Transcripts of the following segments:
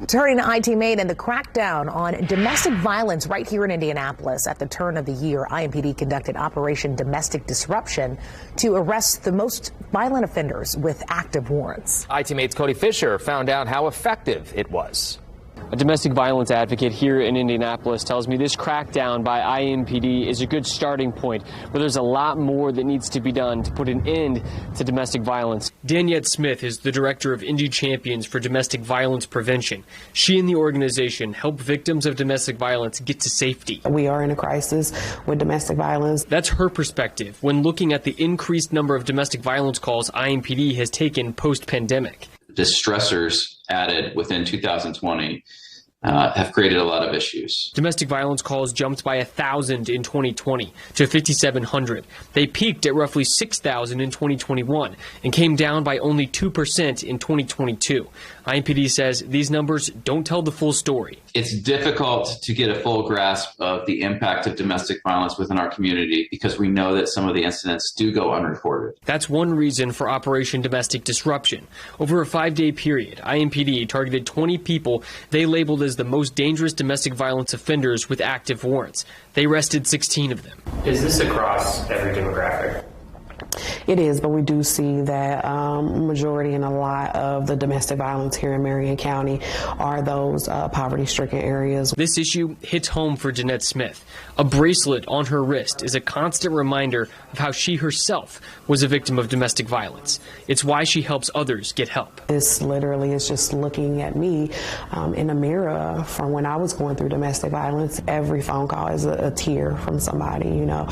Turning to ITMate and the crackdown on domestic violence right here in Indianapolis. At the turn of the year, IMPD conducted Operation Domestic Disruption to arrest the most violent offenders with active warrants. ITMate's Cody Fisher found out how effective it was. A domestic violence advocate here in Indianapolis tells me this crackdown by IMPD is a good starting point, but there's a lot more that needs to be done to put an end to domestic violence. Daniette Smith is the director of Indy Champions for Domestic Violence Prevention. She and the organization help victims of domestic violence get to safety. We are in a crisis with domestic violence. That's her perspective when looking at the increased number of domestic violence calls IMPD has taken post-pandemic. The stressors added within 2020 have created a lot of issues. Domestic violence calls jumped by 1,000 in 2020 to 5,700. They peaked at roughly 6,000 in 2021 and came down by only 2% in 2022. IMPD says these numbers don't tell the full story. It's difficult to get a full grasp of the impact of domestic violence within our community because we know that some of the incidents do go unreported. That's one reason for Operation Domestic Disruption. Over a 5-day period, IMPD targeted 20 people they labeled as the most dangerous domestic violence offenders with active warrants. They arrested 16 of them. Is this across every demographic? It is, but we do see that majority and a lot of the domestic violence here in Marion County are those poverty-stricken areas. This issue hits home for Daniette Smith. A bracelet on her wrist is a constant reminder of how she herself was a victim of domestic violence. It's why she helps others get help. This literally is just looking at me in a mirror from when I was going through domestic violence. Every phone call is a tear from somebody, you know.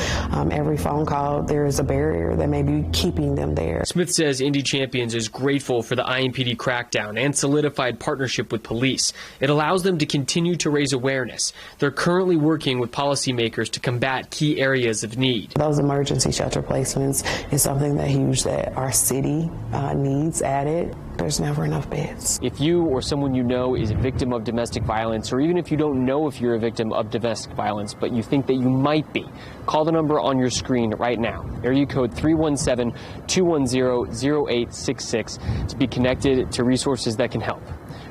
Every phone call, there is a barrier that may be keeping them there. Smith says Indy Champions is grateful for the IMPD crackdown and solidified partnership with police. It allows them to continue to raise awareness. They're currently working with policymakers to combat key areas of need. Those emergency shelter placements is something that huge that our city needs added. There's never enough beds. If you or someone you know is a victim of domestic violence, or even if you don't know if you're a victim of domestic violence, but you think that you might be, call the number on your screen right now. Area code 317-210-0866 to be connected to resources that can help.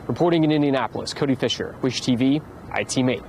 Reporting in Indianapolis, Cody Fisher, Wish TV, ITMate.